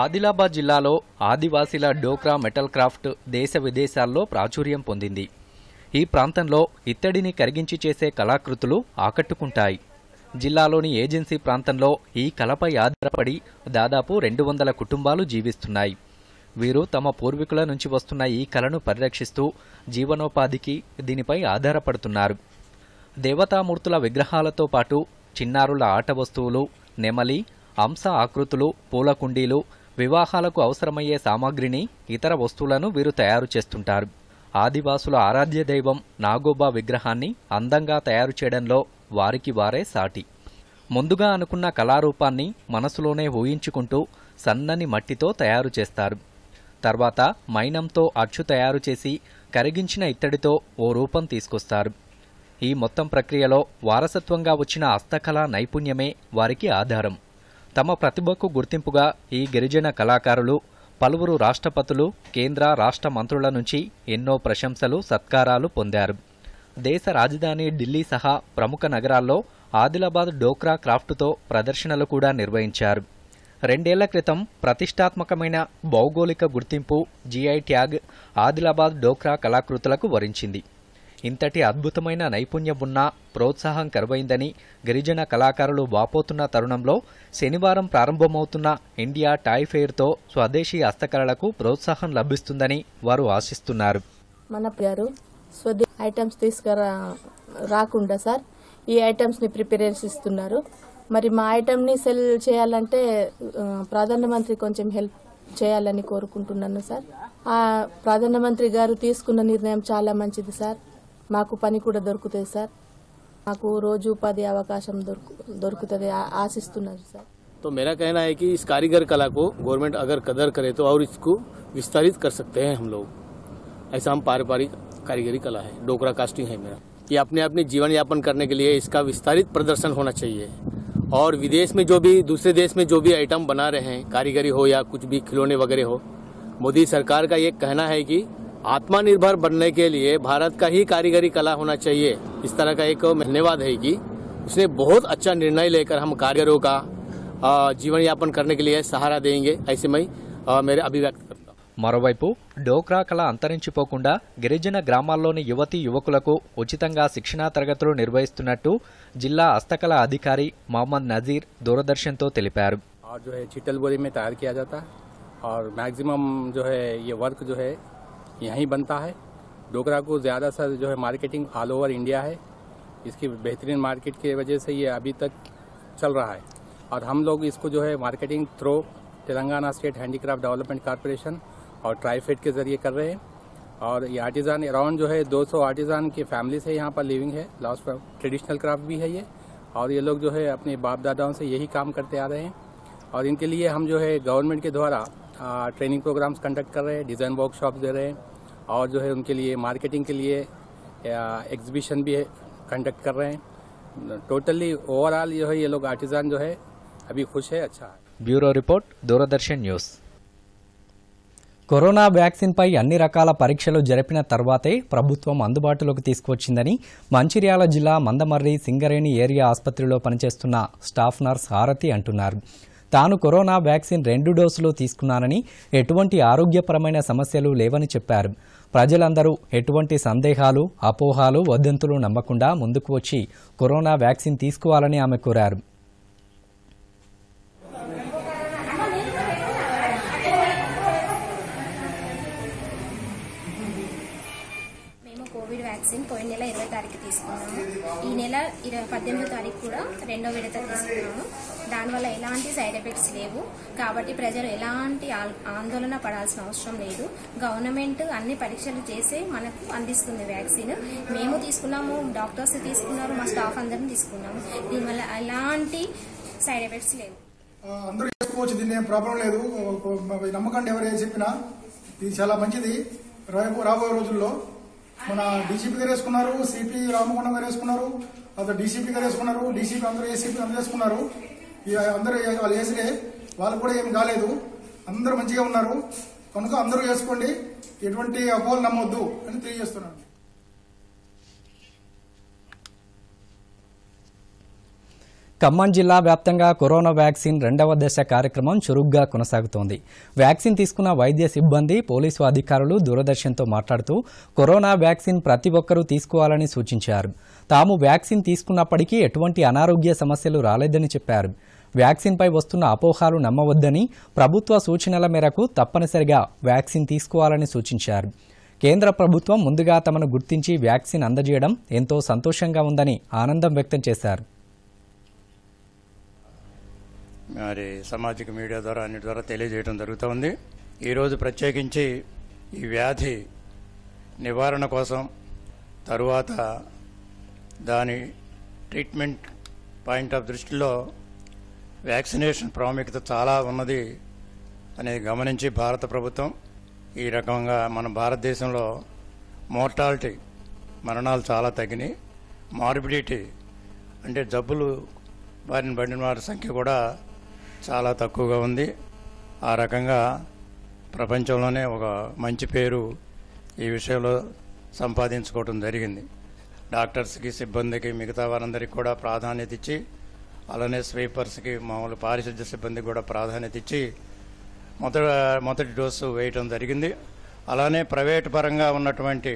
ఆదిలాబాద్ జిల్లాలో ఆదివాసీల డోక్రా మెటల్ క్రాఫ్ట్ దేశ విదేశాల్లో ప్రాచుర్యం పొందింది. ఈ ప్రాంతంలో ఇత్తడిని కరిగించి చేసే కళాకృతులు ఆకట్టుకుంటాయి. జిల్లాలోని ఏజెన్సీ ప్రాంతంలో ఈ కళపై ఆధారపడి దాదాపు 200 కుటుంబాలు జీవిస్తున్నాయి. వీరు తమ పూర్వీకుల నుంచి వస్తున్న ఈ కళను పరిరక్షిస్తూ జీవనోపాధికి దీనిపై ఆధారపడుతున్నారు. దేవతామూర్తుల విగ్రహాలతో పాటు చిన్నారుల ఆట వస్తువులు, నెమలి, అంశ ఆకృతులు, పూల కుండీలు, వివాహాలకు అవసరమయ్యే సామాగ్రిని, ఇతర వస్తువులను వీరు తయారు చేస్తుంటారు. ఆదివాసుల ఆరాధ్య దైవం నాగోబా విగ్రహాన్ని అందంగా తయారు చేయడంలో వారికి వారే సాటి. ముందుగా అనుకున్న కళారూపాన్ని మనసులోనే ఊహించుకుంటూ సన్నని మట్టితో తయారు చేస్తారు. తర్వాత మైనంతో అచ్చు తయారు చేసి కరిగించిన ఇత్తడితో ఓ రూపం తీసుకొస్తారు. ఈ మొత్తం ప్రక్రియలో వారసత్వంగా వచ్చిన హస్తకళా నైపుణ్యమే వారికి ఆధారం. తమ ప్రతిభకు గుర్తింపుగా ఈ గిరిజన కళాకారులు పలువురు రాష్ట్రపతులు, కేంద్ర రాష్ట్ర మంత్రుల నుంచి ఎన్నో ప్రశంసలు, సత్కారాలు పొందారు. దేశ రాజధాని ఢిల్లీ సహా ప్రముఖ నగరాల్లో ఆదిలాబాద్ డోక్రా క్రాఫ్టుతో ప్రదర్శనలు కూడా నిర్వహించారు. 2 ఏళ్ల క్రితం ప్రతిష్టాత్మకమైన భౌగోళిక గుర్తింపు జీఐ ట్యాగ్ ఆదిలాబాద్ డోక్రా కళాకృతులకు వరించింది. ఇంతటి అద్భుతమైన నైపుణ్యం ఉన్నా ప్రోత్సాహం కరువైందని గిరిజన కళాకారులు వాపోతున్న తరుణంలో శనివారం ప్రారంభమవుతున్న ఇండియా టాయ్ ఫెయిర్తో స్వదేశీ హస్తకళలకు ప్రోత్సాహం లభిస్తుందని వారు ఆశిస్తున్నారు. మన గారు స్వదేశీ ఐటమ్స్ రాకుండా సార్ ఈ ఐటమ్స్ని ప్రిపరేషన్ ఇస్తున్నారు. మరి మా ఐటమ్ని సెల్ చేయాలంటే ప్రధానమంత్రి కొంచెం హెల్ప్ చేయాలని కోరుకుంటున్నాను సార్. ఆ ప్రధానమంత్రి గారు తీసుకున్న నిర్ణయం చాలా మంచిది సార్. మాకు పని కూడా దొరుకుతుంది సార్. మాకు రోజు 10 అవకాశం దొరుకుతుంది ఆశిస్తున్నారు సార్. तो मेरा कहना है कि इस कारीगर कला को गवर्नमेंट अगर कदर करे तो और इसको विस्तारित कर सकते हैं हम लोग. ऐसा हम पारंपरिक कारीगरी कला है, डोकरा कास्टिंग है मेरा. ये अपने जीवन यापन करने के लिए इसका विस्तारित प्रदर्शन होना चाहिए. और विदेश में जो भी दूसरे देश में जो भी आइटम बना रहे हैं, कारीगरी हो या कुछ भी खिलौने वगैरह हो, मोदी सरकार का ये कहना है कि आत्मनिर्भर बनने के लिए भारत का ही कारीगरी कला होना चाहिए. इस तरह का एक धन्यवाद है कि उसने बहुत अच्छा निर्णय लेकर हम कारीगरों का जीवन यापन करने के लिए सहारा देंगे. ऐसे मैं मेरे अभिव्यक्त करता हूं. మరోవైపు డోక్రా కళ అంతరించిపోకుండా గిరిజన గ్రామాల్లోని యువతీ యువకులకు ఉచితంగా శిక్షణా తరగతులు నిర్వహిస్తున్నట్టు జిల్లా హస్తకళ అధికారి మహమ్మద్ నజీర్ దూరదర్శన్తో తెలిపారు. और जो है चिटल बोरी में तैयार किया जाता है और मैक्सिमम जो है ये वर्क जो है यहीं बनता है. डोकरा को ज़्यादा से जो है मार्केटिंग ऑल ओवर इंडिया है. इसकी बेहतरीन मार्केट की वजह से ये अभी तक चल रहा है. और हम लोग इसको जो है marketing through Telangana state handicraft development corporation और ट्राईफेड के जरिए कर रहे हैं. और ये आर्टिज़ान अराउंड जो है 200 आर्टिज़ान की फैमिली से यहाँ पर लिविंग है. लास्ट ट्रेडिशनल क्राफ्ट भी है ये. और ये लोग जो है अपने बाप दादाओं से यही काम करते आ रहे हैं. और इनके लिए हम जो है गवर्नमेंट के द्वारा ट्रेनिंग प्रोग्राम्स कंडक्ट कर रहे हैं, डिज़ाइन वर्कशॉप दे रहे हैं. और जो है उनके लिए मार्केटिंग के लिए एग्जीबिशन भी कंडक्ट कर रहे हैं. टोटली ओवरऑल जो है ये लोग आर्टिज़ान जो है अभी खुश है, अच्छा है. Bureau report, Doordarshan news. Corona వ్యాక్సిన్పై అన్ని రకాల పరీక్షలు జరిపిన తర్వాతే ప్రభుత్వం అందుబాటులోకి తీసుకువచ్చిందని మంచిర్యాల జిల్లా మందమర్రి సింగరేణి ఏరియా ఆసుపత్రిలో పనిచేస్తున్న స్టాఫ్ నర్స్ హారతి అంటున్నారు. తాను కరోనా వ్యాక్సిన్ 2 డోసులు తీసుకున్నానని, ఎటువంటి ఆరోగ్యపరమైన సమస్యలు లేవని చెప్పారు. ప్రజలందరూ ఎటువంటి సందేహాలు, అపోహాలు, వదంతులు నమ్మకుండా ముందుకు వచ్చి కరోనా వ్యాక్సిన్ తీసుకోవాలని ఆమె కోరారు. కోవిడ్ వ్యాక్సిన్ పోయిన నెల 20 తారీఖు తీసుకున్నాము. ఈ నెల 18వ తారీఖు కూడా 2వ విడత తీసుకున్నాము. దానివల్ల ఎలాంటి సైడ్ ఎఫెక్ట్స్ లేవు. కాబట్టి ప్రజలు ఎలాంటి ఆందోళన పడాల్సిన అవసరం లేదు. గవర్నమెంట్ అన్ని పరీక్షలు చేసి మనకు అందిస్తుంది వ్యాక్సిన్. మేము తీసుకున్నాము, డాక్టర్స్ తీసుకున్నారు, మా స్టాఫ్ అందరం తీసుకున్నాము. దీనివల్ల ఎలాంటి సైడ్ ఎఫెక్ట్స్ లేవు. అందరూ చేసుకోవచ్చు, దీన్ని ఏం ప్రాబ్లం లేదు. నమ్మకండి ఎవరు ఏం చెప్పినా. ఇది చాలా మంచిది. రాబోయే రోజుల్లో మన డీసీపీ గారు వేసుకున్నారు, సిపి రామగుండం గారు వేసుకున్నారు, అతను డీసీపీ గారు వేసుకున్నారు, డీసీపీ అందరూ ఏసీపీ అందరూ వేసుకున్నారు. అందరూ వాళ్ళు వేసినే వాళ్ళు కూడా ఏం కాలేదు, అందరూ మంచిగా ఉన్నారు. కనుక అందరూ వేసుకోండి, ఎటువంటి అపోహలు నమ్మొద్దు అని తెలియజేస్తున్నాను. ఖమ్మం జిల్లా వ్యాప్తంగా కరోనా వ్యాక్సిన్ 2వ దశ కార్యక్రమం చురుగ్గా కొనసాగుతోంది. వ్యాక్సిన్ తీసుకున్న వైద్య సిబ్బంది, పోలీసు అధికారులు దూరదర్శన్తో మాట్లాడుతూ కరోనా వ్యాక్సిన్ ప్రతి ఒక్కరూ తీసుకోవాలని సూచించారు. తాము వ్యాక్సిన్ తీసుకున్నప్పటికీ ఎటువంటి అనారోగ్య సమస్యలు రాలేదని చెప్పారు. వ్యాక్సిన్పై వస్తున్న అపోహాలు నమ్మవద్దని, ప్రభుత్వ సూచనల మేరకు తప్పనిసరిగా వ్యాక్సిన్ తీసుకోవాలని సూచించారు. కేంద్ర ప్రభుత్వం ముందుగా తమను గుర్తించి వ్యాక్సిన్ అందజేయడం ఎంతో సంతోషంగా ఉందని ఆనందం వ్యక్తం చేశారు. మరి సామాజిక మీడియా ద్వారా అన్నిటి ద్వారా తెలియజేయడం జరుగుతూ ఉంది. ఈరోజు ప్రత్యేకించి ఈ వ్యాధి నివారణ కోసం, తరువాత దాని ట్రీట్మెంట్ పాయింట్ ఆఫ్ దృష్టిలో వ్యాక్సినేషన్ ప్రాముఖ్యత చాలా ఉన్నది అనేది గమనించి భారత ప్రభుత్వం ఈ రకంగా మన భారతదేశంలో మోర్టాలిటీ మరణాలు చాలా తగ్గినాయి, మార్బిడిటీ అంటే జబ్బులు బారిన పడిన వారి సంఖ్య కూడా చాలా తక్కువగా ఉంది. ఆ రకంగా ప్రపంచంలోనే ఒక మంచి పేరు ఈ విషయంలో సంపాదించుకోవడం జరిగింది. డాక్టర్స్కి, సిబ్బందికి, మిగతా వారందరికీ కూడా ప్రాధాన్యత ఇచ్చి, అలానే స్వీపర్స్కి, మామూలు పారిశుద్ధ్య సిబ్బందికి కూడా ప్రాధాన్యత ఇచ్చి మొదటి డోసు వేయటం జరిగింది. అలానే ప్రైవేటు పరంగా ఉన్నటువంటి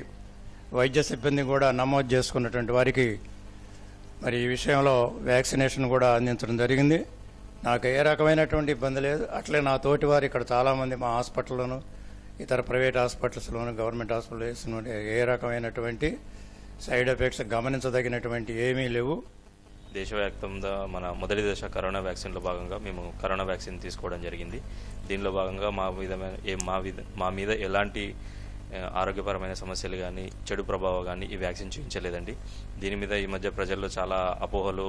వైద్య సిబ్బంది కూడా నమోదు చేసుకున్నటువంటి వారికి మరి ఈ విషయంలో వ్యాక్సినేషన్ కూడా అందించడం జరిగింది. నాకు ఏ రకమైనటువంటి ఇబ్బంది లేదు. అట్లే నా తోటి వారు ఇక్కడ చాలామంది మా హాస్పిటల్లోను, ఇతర ప్రైవేట్ హాస్పిటల్స్లోను, గవర్నమెంట్ హాస్పిటల్స్లోను ఏ రకమైనటువంటి సైడ్ ఎఫెక్ట్స్ గమనించదగినటువంటి ఏమీ లేవు. దేశవ్యాప్తంగా మన మొదటి దశ కరోనా వ్యాక్సిన్లో భాగంగా మేము కరోనా వ్యాక్సిన్ తీసుకోవడం జరిగింది. దీనిలో భాగంగా మా మీద ఎలాంటి ఆరోగ్యపరమైన సమస్యలు కానీ, చెడు ప్రభావం కానీ ఈ వ్యాక్సిన్ చూపించలేదండి. దీని మీద ఈ మధ్య ప్రజల్లో చాలా అపోహలు,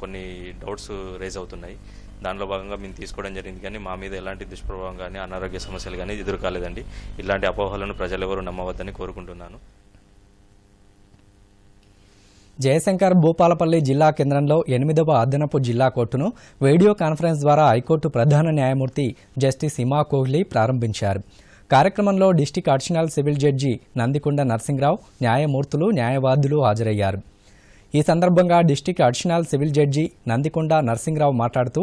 కొన్ని డౌట్స్ రేజ్ అవుతున్నాయి. దానిలో భాగంగా మేము తీసుకోవడం జరిగింది, కానీ మా మీద ఎలాంటి దుష్ప్రభావం కానీ, అనారోగ్య సమస్యలు కానీ ఎదురు కాలేదండి. ఇలాంటి అపోహలను ప్రజలు ఎవరు నమ్మవద్దని కోరుకుంటున్నాను. జయశంకర్ భూపాలపల్లి జిల్లా కేంద్రంలో 8వ అదనపు జిల్లా కోర్టును వీడియో కాన్ఫరెన్స్ ద్వారా హైకోర్టు ప్రధాన న్యాయమూర్తి జస్టిస్ హిమా కోహ్లీ ప్రారంభించారు. కార్యక్రమంలో district additional civil judge Nandikonda Narasimha Rao, న్యాయమూర్తులు, న్యాయవాదులు హాజరయ్యారు. ఈ సందర్భంగా district additional civil judge Nandikonda Narasimha Rao మాట్లాడుతూ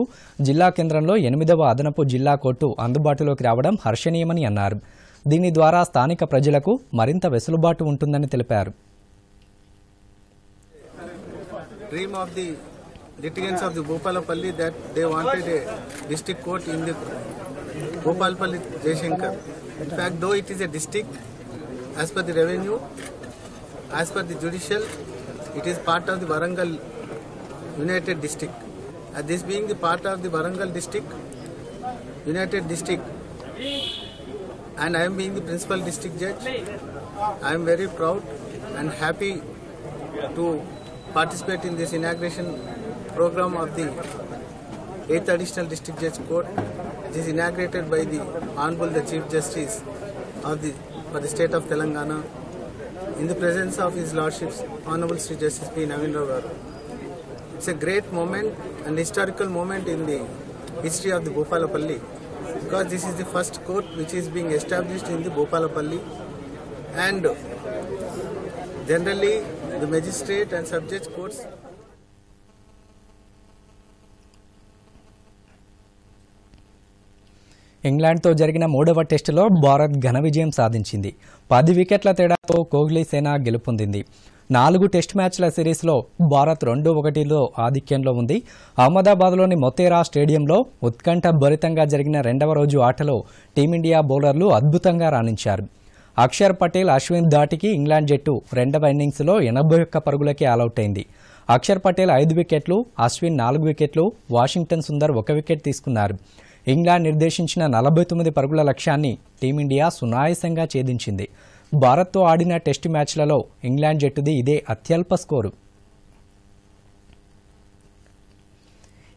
జిల్లా కేంద్రంలో 8వ అదనపు జిల్లా కోర్టు అందుబాటులోకి రావడం హర్షణీయమని అన్నారు. దీని ద్వారా స్థానిక ప్రజలకు మరింత వెసులుబాటు ఉంటుందని తెలిపారు. Dream of the litigants of the Bhopalapalli that they wanted a district court in the Bhopalapalli Jayashankar. In fact, though it is a district, as per the revenue, as per the judicial, it is part of the Warangal United District. And this being the part of the Warangal District, United District, and I am being the principal district judge, I am very proud and happy to participate in this inauguration program of the 8th Additional District Judge Court, which is inaugurated by the Honorable the Chief Justice for the State of Telangana, in the presence of His Lordships, Honorable Sri Justice P. Naveen Rao Garu. It's a great moment and historical moment in the history of the Bhopalapalli, because this is the first court which is being established in the Bhopalapalli, and generally the magistrate and subject courts. ఇంగ్లాండ్తో జరిగిన 3వ టెస్టులో భారత్ ఘన విజయం సాధించింది. 10 వికెట్ల తేడాతో కోహ్లీ సేన గెలుపొందింది. 4 test మ్యాచ్ల సిరీస్లో భారత్ 2-1లో ఆధిక్యంలో ఉంది. అహ్మదాబాద్లోని మొతేరా స్టేడియంలో ఉత్కంఠభరితంగా జరిగిన 2వ రోజు ఆటలో టీమిండియా బౌలర్లు అద్భుతంగా రాణించారు. అక్షర్ పటేల్, అశ్విన్ ధాటికి ఇంగ్లాండ్ జట్టు 2వ ఇన్నింగ్స్లో 81 పరుగులకే ఆలౌట్ అయింది. అక్షర్ పటేల్ 5 వికెట్లు, అశ్విన్ 4 వికెట్లు, వాషింగ్టన్ సుందర్ 1 వికెట్ తీసుకున్నారు. ఇంగ్లాండ్ నిర్దేశించిన 49 పరుగుల లక్ష్యాన్ని టీమిండియా సునాయాసంగా ఛేదించింది. భారత్తో ఆడిన టెస్టు మ్యాచ్లలో ఇంగ్లాండ్ జట్టుది ఇదే అత్యల్ప స్కోరు.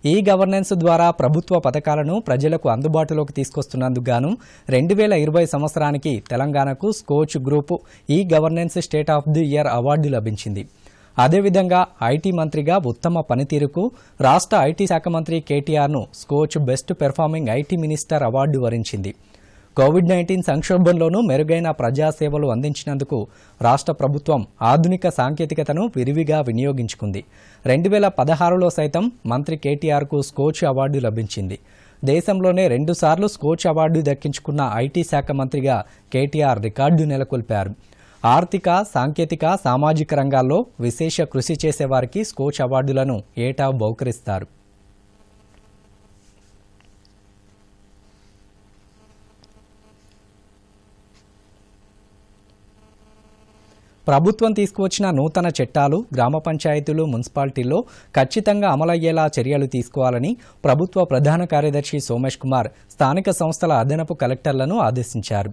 ఈ గవర్నెన్స్ ద్వారా ప్రభుత్వ పథకాలను ప్రజలకు అందుబాటులోకి తీసుకొస్తున్నందుకు గాను 2020 సంవత్సరానికి తెలంగాణకు Skoch group e governance state of the year award లభించింది. అదేవిధంగా ఐటీ మంత్రిగా ఉత్తమ పనితీరుకు రాష్ట్ర ఐటీ శాఖ మంత్రి కేటీఆర్ను Skoch best performing IT minister award వరించింది. కోవిడ్-19 సంక్షోభంలోనూ మెరుగైన ప్రజాసేవలు అందించినందుకు రాష్ట్ర ప్రభుత్వం ఆధునిక సాంకేతికతను విరివిగా వినియోగించుకుంది. 2016లో సైతం మంత్రి కేటీఆర్కు స్కోచ్ అవార్డు లభించింది. దేశంలోనే 2 సార్లు స్కోచ్ అవార్డు దక్కించుకున్న ఐటీ శాఖ మంత్రిగా కేటీఆర్ రికార్డు నెలకొల్పారు. ఆర్థిక, సాంకేతిక, సామాజిక రంగాల్లో విశేష కృషి చేసేవారికి స్కోచ్ అవార్డులను ఏటా బహుకరిస్తారు. ప్రభుత్వం తీసుకువచ్చిన నూతన చట్టాలు గ్రామ పంచాయతీలు, మున్సిపాలిటీల్లో ఖచ్చితంగా అమలయ్యేలా చర్యలు తీసుకోవాలని ప్రభుత్వ ప్రధాన కార్యదర్శి సోమేష్ కుమార్ స్థానిక సంస్థల అదనపు కలెక్టర్లను ఆదేశించారు.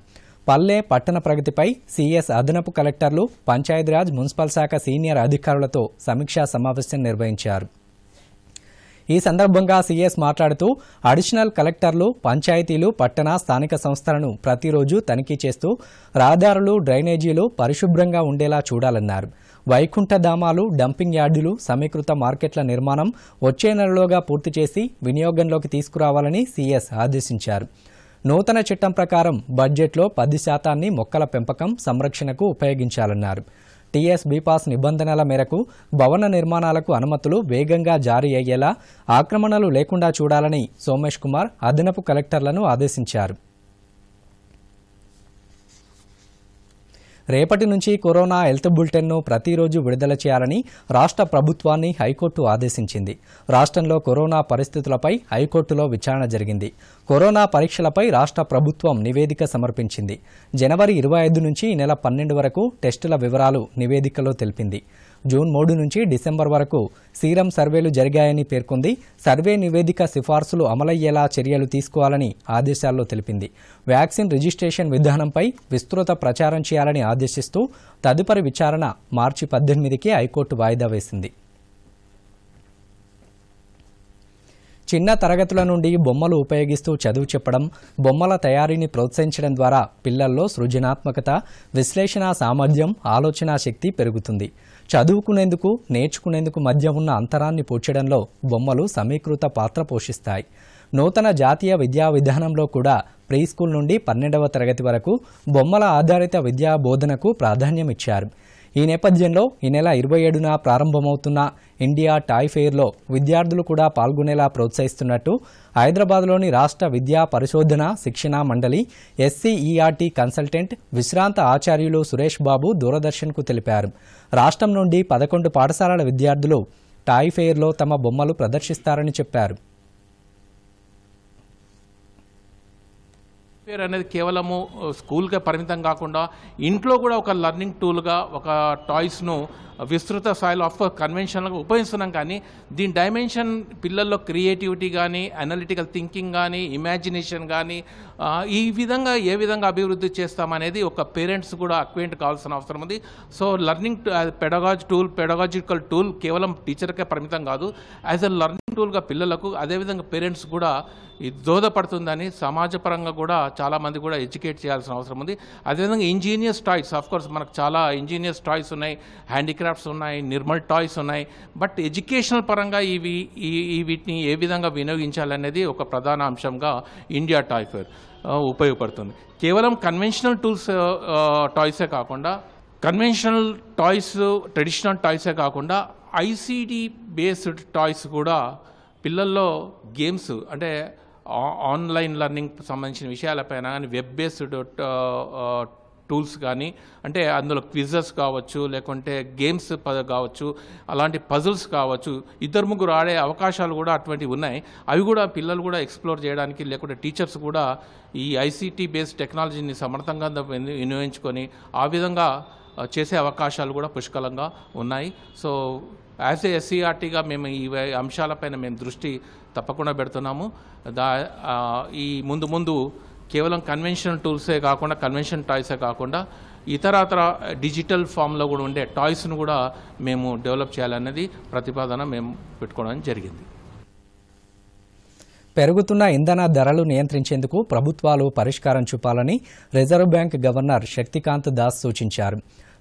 పల్లె పట్టణ ప్రగతిపై సీఎస్ అదనపు కలెక్టర్లు పంచాయతీరాజ్ మున్సిపల్ శాఖ సీనియర్ అధికారులతో సమీక్షా సమావేశం నిర్వహించారు. ఈ సందర్భంగా సీఎస్ మాట్లాడుతూ అడిషనల్ కలెక్టర్లు పంచాయతీలు పట్టణ స్థానిక సంస్థలను ప్రతిరోజు తనిఖీ చేస్తూ రహదారులు డ్రైనేజీలు పరిశుభ్రంగా ఉండేలా చూడాలన్నారు. వైకుంఠధామాలు డంపింగ్ యార్డులు సమీకృత మార్కెట్ల నిర్మాణం వచ్చే నెలలోగా పూర్తి చేసి వినియోగంలోకి తీసుకురావాలని సీఎస్ ఆదేశించారు. నూతన చట్టం ప్రకారం బడ్జెట్లో 10% మొక్కల పెంపకం సంరక్షణకు ఉపయోగించాలన్నారు. టీఎస్ బీపాస్ నిబంధనల మేరకు భవన నిర్మాణాలకు అనుమతులు వేగంగా జారీ అయ్యేలా ఆక్రమణలు లేకుండా చూడాలని సోమేష్ కుమార్ అదనపు కలెక్టర్లను ఆదేశించారు. రేపటి నుంచి కరోనా హెల్త్ బులెటిన్ను ప్రతిరోజు విడుదల చేయాలని రాష్ట్ర ప్రభుత్వాన్ని హైకోర్టు ఆదేశించింది. రాష్ట్రంలో కరోనా పరిస్థితులపై హైకోర్టులో విచారణ జరిగింది. కరోనా పరీక్షలపై రాష్ట్ర ప్రభుత్వం నివేదిక సమర్పించింది. జనవరి 25 నుంచి ఈ నెల 12 వరకు టెస్టుల వివరాలు నివేదికలో తెలిపింది. జూన్ 3 నుంచి డిసెంబర్ వరకు సీరం సర్వేలు జరిగాయని పేర్కొంది. సర్వే నివేదిక సిఫార్సులు అమలయ్యేలా చర్యలు తీసుకోవాలని ఆదేశాల్లో తెలిపింది. వ్యాక్సిన్ రిజిస్ట్రేషన్ విధానంపై విస్తృత ప్రచారం చేయాలని ఆదేశిస్తూ తదుపరి విచారణ మార్చి 18కి హైకోర్టు వాయిదా వేసింది. చిన్న తరగతుల నుండి బొమ్మలు ఉపయోగిస్తూ చదువు చెప్పడం, బొమ్మల తయారీని ప్రోత్సహించడం ద్వారా పిల్లల్లో సృజనాత్మకత, విశ్లేషణ సామర్థ్యం, ఆలోచనా శక్తి పెరుగుతుంది. చదువుకునేందుకు, నేర్చుకునేందుకు మధ్య ఉన్న అంతరాన్ని పూడ్చడంలో బొమ్మలు సమీకృత పాత్ర పోషిస్తాయి. నూతన జాతీయ విద్యా విధానంలో కూడా ప్రీ స్కూల్ నుండి 12వ తరగతి వరకు బొమ్మల ఆధారిత విద్యా బోధనకు ప్రాధాన్యమిచ్చారు. ఈ నేపథ్యంలో ఈ నెల 27న ప్రారంభమవుతున్న ఇండియా టాయ్ ఫెయిర్లో విద్యార్థులు కూడా పాల్గొనేలా ప్రోత్సహిస్తున్నట్టు హైదరాబాద్లోని రాష్ట్ర విద్యా పరిశోధన శిక్షణా మండలి ఎస్సీఈఆర్టీ కన్సల్టెంట్ విశ్రాంత ఆచార్యులు సురేష్ బాబు దూరదర్శన్కు తెలిపారు. రాష్ట్రం నుండి 11 పాఠశాలల విద్యార్థులు టాయ్ ఫెయిర్లో తమ బొమ్మలు ప్రదర్శిస్తారని చెప్పారు. ఫేర్ అనేది కేవలము స్కూల్కే పరిమితం కాకుండా ఇంట్లో కూడా ఒక లర్నింగ్ టూల్గా ఒక టాయ్స్ను విస్తృత స్థాయిలో ఆఫ్ కన్వెన్షన్గా ఉపయోగిస్తున్నాం. కానీ దీని డైమెన్షన్ పిల్లల్లో క్రియేటివిటీ కానీ, అనలిటికల్ థింకింగ్ కానీ, ఇమాజినేషన్ కానీ ఈ విధంగా ఏ విధంగా అభివృద్ధి చేస్తామనేది ఒక పేరెంట్స్ కూడా అక్వైంట్ కావాల్సిన అవసరం ఉంది. సో లర్నింగ్ పెడగాజికల్ టూల్ కేవలం టీచర్కే పరిమితం కాదు, యాజ్ ఎ లర్నింగ్ టూల్గా పిల్లలకు అదేవిధంగా పేరెంట్స్ కూడా ఇది దోహదపడుతుందని సమాజపరంగా కూడా చాలామంది కూడా ఎడ్యుకేట్ చేయాల్సిన అవసరం ఉంది. అదేవిధంగా ఇంజనీరియస్ టాయ్స్, ఆఫ్కోర్స్ మనకు చాలా ఇంజనీరియస్ టాయ్స్ ఉన్నాయి, హ్యాండిక్రాఫ్ట్స్ ఉన్నాయి, నిర్మల్ టాయ్స్ ఉన్నాయి. బట్ ఎడ్యుకేషనల్ పరంగా వీటిని ఏ విధంగా వినియోగించాలనేది ఒక ప్రధాన అంశంగా ఇండియా టాయ్ ఫెయిర్ ఉపయోగపడుతుంది. కేవలం కన్వెన్షనల్ టూల్స్ టాయ్సే కాకుండా ట్రెడిషనల్ టాయ్సే కాకుండా ఐసీటీ బేస్డ్ టాయ్స్ కూడా పిల్లల్లో గేమ్స్ అంటే ఆన్లైన్ లెర్నింగ్ సంబంధించిన విషయాలపైన కానీ, వెబ్ బేస్డ్ టూల్స్ కానీ, అంటే అందులో క్విజెస్ కావచ్చు, లేకుంటే గేమ్స్ కావచ్చు, అలాంటి పజిల్స్ కావచ్చు, 2-3 ఆడే అవకాశాలు కూడా అటువంటివి ఉన్నాయి. అవి కూడా పిల్లలు కూడా ఎక్స్ప్లోర్ చేయడానికి, లేకుంటే టీచర్స్ కూడా ఈ ఐసీటీ బేస్డ్ టెక్నాలజీని సమర్థంగా వినియోగించుకొని ఆ విధంగా చేసే అవకాశాలు కూడా పుష్కలంగా ఉన్నాయి. సో యాజ్ ఏ ఎస్సీఆర్టీగా మేము ఈ అంశాలపైన మేము దృష్టి తప్పకుండా పెడుతున్నాము. ఈ ముందు కేవలం కన్వెన్షనల్ టూల్సే కాకుండా, కన్వెన్షన్ టాయ్సే కాకుండా ఇతరత్ర డిజిటల్ ఫామ్లో కూడా ఉండే టాయ్స్ను కూడా మేము డెవలప్ చేయాలనేది ప్రతిపాదన మేము పెట్టుకోవడం జరిగింది. పెరుగుతున్న ఇంధన ధరలు నియంత్రించేందుకు ప్రభుత్వాలు పరిష్కారం చూపాలని reserve bank governor Shaktikant Das సూచించారు.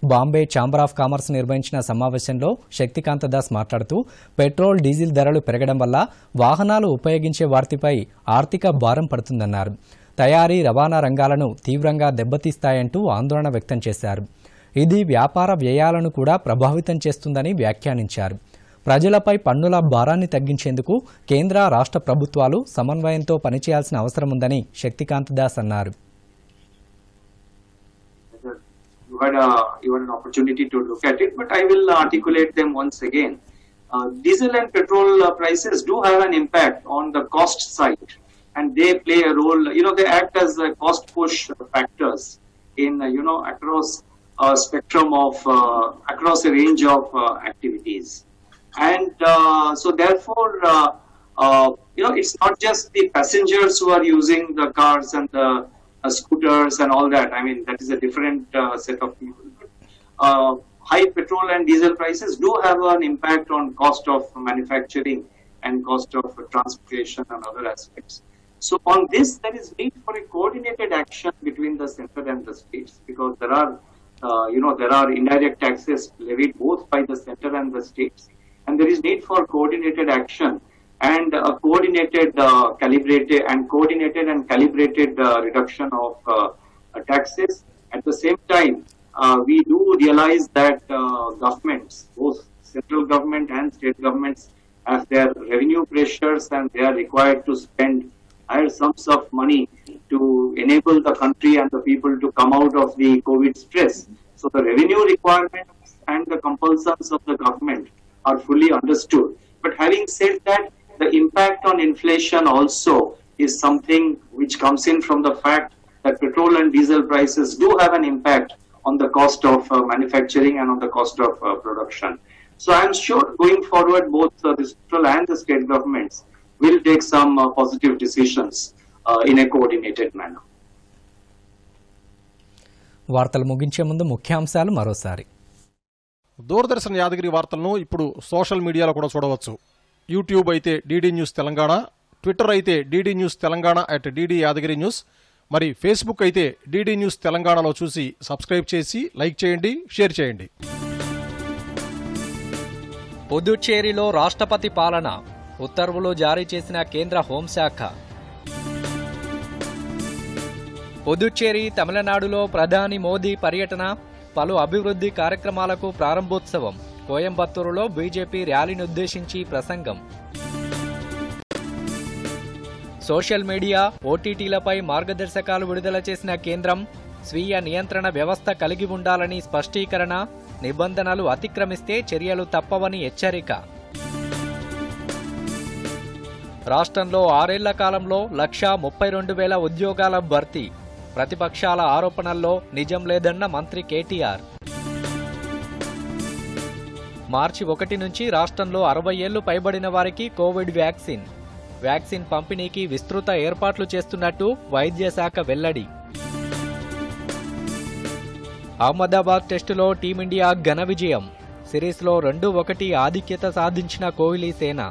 బాంబే ఛాంబర్ ఆఫ్ కామర్స్ నిర్వహించిన సమావేశంలో శక్తికాంత దాస్ మాట్లాడుతూ పెట్రోల్, డీజిల్ ధరలు పెరగడం వల్ల వాహనాలు ఉపయోగించే వారిపై ఆర్థిక భారం పడుతుందన్నారు. తయారీ, రవాణా రంగాలను తీవ్రంగా దెబ్బతీస్తాయంటూ ఆందోళన వ్యక్తం చేశారు. ఇది వ్యాపార వ్యయాలను కూడా ప్రభావితం చేస్తుందని వ్యాఖ్యానించారు. ప్రజలపై పన్నుల భారాన్ని తగ్గించేందుకు కేంద్ర, రాష్ట్ర ప్రభుత్వాలు సమన్వయంతో పనిచేయాల్సిన అవసరం ఉందని శక్తికాంత్ దాస్ అన్నారు. You had an opportunity to look at it, but I will articulate them once again. Diesel and petrol prices do have an impact on the cost side, and they play a role. They act as cost push factors in across a spectrum of across a range of activities, and so therefore it's not just the passengers who are using the cars and the scooters and all that. I mean, that is a different set of people. High petrol and diesel prices do have an impact on cost of manufacturing and cost of transportation and other aspects. So on this, there is need for a coordinated action between the center and the states, because there are, there are indirect taxes levied both by the center and the states, and there is need for coordinated action and a coordinated, calibrated reduction of taxes. At the same time, we do realize that governments, both central government and state governments, have their revenue pressures, and they are required to spend higher sums of money to enable the country and the people to come out of the COVID stress. So the revenue requirements and the compulsions of the government are fully understood. But having said that, the impact on inflation also is something which comes in from the fact that petrol and diesel prices do have an impact on the cost of manufacturing and on the cost of production. So I am sure going forward, both the central and the state governments will take some positive decisions in a coordinated manner. వార్తలు ముగించే ముందు ముఖ్యాంశాలు మరోసారి. దూరదర్శన్ యాదగిరి వార్తలను ఇప్పుడు social మీడియాలో కూడా చూడవచ్చు. యూట్యూబ్ అయితే డీడీ న్యూస్ తెలంగాణ, ట్విట్టర్ అయితే DD news Telangana @DD Yadagiri news, మరి ఫేస్బుక్ అయితే డీడీ న్యూస్ తెలంగాణలో చూసి సబ్స్క్రైబ్ చేసి లైక్ చేయండి, షేర్ చేయండి. పుదుచ్చేరిలో రాష్ట్రపతి పాలన, ఉత్తర్వులు జారీ చేసిన కేంద్ర హోంశాఖ. పుదుచ్చేరి తమిళనాడులో ప్రధాని మోదీ పర్యటన, పలు అభివృద్ధి కార్యక్రమాలకు ప్రారంభోత్సవం. కోయంబత్తూరులో బీజేపీ ర్యాలీనుద్దేశించి ప్రసంగం. సోషల్ మీడియా, ఓటీటీలపై మార్గదర్శకాలు విడుదల చేసిన కేంద్రం, స్వీయ నియంత్రణ వ్యవస్థ కలిగి ఉండాలని స్పష్టీకరణ, నిబంధనలు అతిక్రమిస్తే చర్యలు తప్పవని హెచ్చరిక. రాష్ట్రంలో 6 ఏళ్ల కాలంలో 1,32,000 ఉద్యోగాల భర్తీ, ప్రతిపక్షాల ఆరోపణల్లో నిజం లేదన్న మంత్రి కేటీఆర్. మార్చి 1 నుంచి రాష్ట్రంలో 60 ఏళ్లు పైబడిన వారికి కోవిడ్ వ్యాక్సిన్ పంపిణీకి విస్తృత ఏర్పాట్లు చేస్తున్నట్టు వైద్య శాఖ వెల్లడి. అహ్మదాబాద్ టెస్టులో టీమిండియా ఘన విజయం, సిరీస్లో 2-1 ఆధిక్యత సాధించిన కోహ్లీ సేన.